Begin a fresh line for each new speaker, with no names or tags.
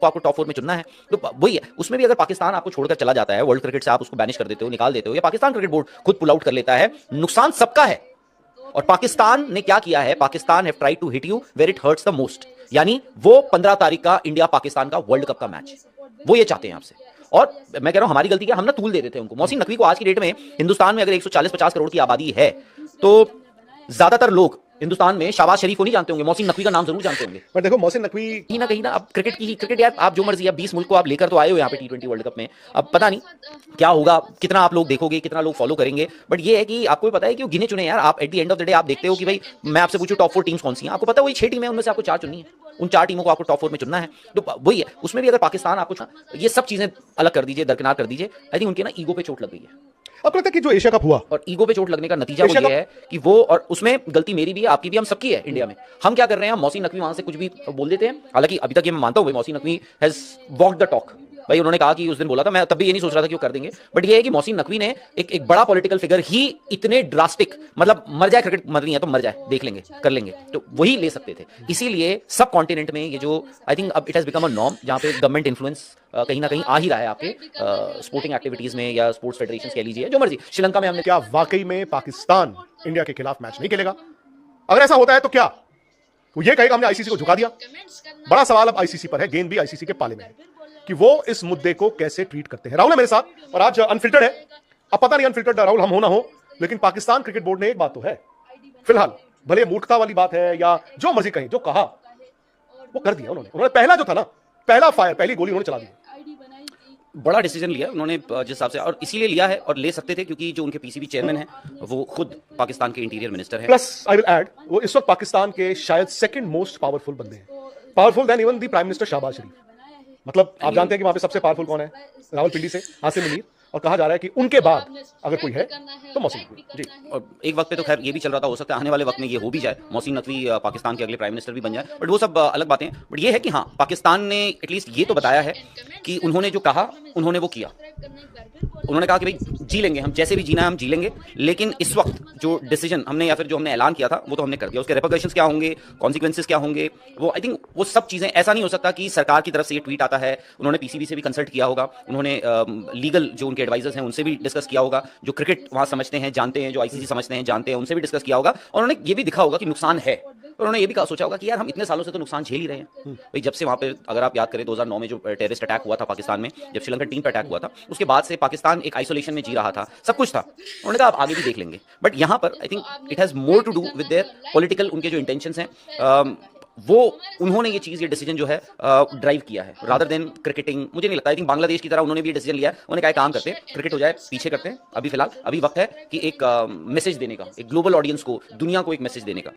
को आपको टॉप 4 में चुनना है। तो वही है, उसमें भी अगर पाकिस्तान आपको छोड़कर चला जाता है, वर्ल्ड क्रिकेट से आप उसको बैनिश कर देते हो, निकाल देते हो, या पाकिस्तान क्रिकेट बोर्ड खुद पुल आउट कर लेता है, नुकसान सबका है। और पाकिस्तान ने क्या किया है, Pakistan have tried to hit you where it hurts the most. यानी वो 15 तारीख का इंडिया पाकिस्तान का वर्ल्ड कप का मैच, वो ये चाहते हैं आपसे। और मैं कह रहा हूं हमारी गलती क्या, हम ना तूल दे देते हैं उनको। मोहसिन नकवी को आज की डेट में हिंदुस्तान में अगर 140-50 करोड़ की आबादी है, तो ज्यादातर लोग हिंदुस्तान में शाहबाज शरीफ को नहीं जानते होंगे, मोहसिन नकवी का नाम जरूर जानते होंगे।
पर देखो मोहसिन नकवी
कहीं ना अब क्रिकेट यार, आप जो मर्जी, अब 20 मुल्क को आप लेकर तो आए हो यहाँ पे T20 वर्ल्ड कप में। अब पता नहीं क्या होगा, कितना आप लोग देखोगे, कितना लोग फॉलो करेंगे, बट ये है कि आपको भी पता है कि वो गिने चुने यार। आप at the end of the day आप देखते हो कि भाई मैं आपसे पूछूं टॉप 4 टीम्स कौन सी हैं, आपको पता है वही 6 टीमें, उनमें से आपको 4 चुननी है, उन 4 टीमों को आपको टॉप 4 में चुनना है। तो वही है, उसमें भी अगर पाकिस्तान आपको, ये सब चीजें अलग कर दीजिए, दरकिनार कर दीजिए। आई थिंक उनके ना ईगो पे चोट लग गई है।
आपको लगता है कि जो एशिया कप हुआ,
और ईगो पे चोट लगने का नतीजा वो ये है कि वो, और उसमें गलती मेरी भी है, आपकी भी, हम सबकी है इंडिया में। हम क्या कर रहे हैं, मोहसिन नकवी वहां से कुछ भी बोल देते हैं। हालांकि अभी तक ये मैं मानता हूं Mohsin Naqvi has walked the talk. भाई उन्होंने कहा कि उस दिन बोला था, मैं तब भी ये नहीं सोच रहा था कि वो कर देंगे, बट ये है कि मोहसिन नकवी ने एक बड़ा पॉलिटिकल फिगर ही इतने ड्रास्टिक, मतलब मर जाए, क्रिकेट मरनी है तो मर जाए, देख लेंगे, कर लेंगे, तो वही ले सकते थे। इसीलिए सब कॉन्टिनेंट में ये जो, आई थिंक अब it has become a norm, जहां पे गवर्नमेंट इन्फ्लुएंस कहीं ना कहीं आ ही रहा है आपके स्पोर्टिंग एक्टिविटीज में, या स्पोर्ट्स फेडरेशन कह लीजिए, जो मर्जी। श्रीलंका में हमने,
क्या वाकई में पाकिस्तान इंडिया के खिलाफ मैच नहीं खेलेगा? अगर ऐसा होता है तो क्या वो ये कहेगा हमने आईसीसी को झुका दिया? बड़ा सवाल अब आईसीसी पर है, गेंद भी आईसीसी के पाले में है कि वो इस मुद्दे को कैसे ट्रीट करते हैं। राहुल है मेरे साथ, और आज अनफिल्टर्ड है। अब पता नहीं अनफिल्टर्ड राहुल हम हो ना हो, लेकिन पाकिस्तान क्रिकेट बोर्ड ने एक बात तो है, फिलहाल भले मूर्खता वाली बात है या जो मर्जी कहें, जो कहा वो कर दिया उन्होंने पहला जो था ना, पहला फायर, पहली गोली उन्होंने चला दी।
बड़ा डिसीजन लिया उन्होंने जिस हिसाब से, और इसीलिए लिया है, और ले सकते थे क्योंकि जो उनके पीसीबी चेयरमैन है वो खुद पाकिस्तान के इंटीरियर मिनिस्टर है।
प्लस आई विल ऐड, वो इस वक्त पाकिस्तान के शायद सेकंड मोस्ट पावरफुल बंदे हैं, powerful then even the prime minister Shahbaz Sharif. मतलब आप जानते हैं कि वहां पे सबसे पावरफुल कौन है? रावलपिंडी से आसिम मुनीर, और कहा जा रहा है कि उनके बाद अगर कोई है तो मोहसिन नकवी जी।
और एक वक्त पे तो खैर ये भी चल रहा था, हो सकता है आने वाले वक्त में ये हो भी जाए, मोहसिन नकवी पाकिस्तान के अगले प्राइम मिनिस्टर भी बन जाए, बट वो सब अलग बातें। बट ये है कि हाँ, पाकिस्तान ने एटलीस्ट ये तो बताया है कि उन्होंने जो कहा उन्होंने वो किया। उन्होंने कहा कि भाई जी लेंगे, हम जैसे भी जीना है हम जी लेंगे, लेकिन इस वक्त जो डिसीजन हमने, या फिर जो हमने ऐलान किया था, वो तो हमने कर दिया। उसके रेपरकशंस क्या होंगे, कॉन्सिक्वेंसेस क्या होंगे, वो आई थिंक वो सब चीजें, ऐसा नहीं हो सकता कि सरकार की तरफ से ये ट्वीट आता है, उन्होंने पीसीबी से भी कंसल्ट किया होगा, उन्होंने लीगल जो उनके एडवाइजर्स हैं उनसे भी डिस्कस किया होगा, जो क्रिकेट वहां समझते हैं जानते हैं, जो आईसीसी समझते हैं जानते हैं, उनसे भी डिस्कस किया होगा, और उन्होंने ये भी दिखा होगा कि नुकसान है, और उन्होंने ये भी सोचा होगा कि यार हम इतने सालों से तो नुकसान झेल ही रहे हैं। भाई जब से वहां पे, अगर आप याद करें 2009 में जो टेररिस्ट अटैक हुआ था पाकिस्तान में, जब श्रीलंका टीम पर अटैक हुआ था, उसके बाद से पाकिस्तान एक आइसोलेशन में जी रहा था, सब कुछ था। उन्होंने कहा आप आगे भी देख लेंगे, बट यहां पर I think it has more to do with their political, उनके जो इंटेंशंस हैं, वो उन्होंने ये चीज, ये डिसीजन जो है ड्राइव किया है, रादर देन क्रिकेटिंग। मुझे नहीं लगता, आई थिंक बांग्लादेश की तरह उन्होंने भी ये डिसीजन लिया है, उन्होंने कहा काम करते हैं, क्रिकेट हो जाए पीछे करते हैं, अभी फिलहाल अभी वक्त है कि एक मैसेज देने का, एक ग्लोबल ऑडियंस को, दुनिया को एक मैसेज देने का।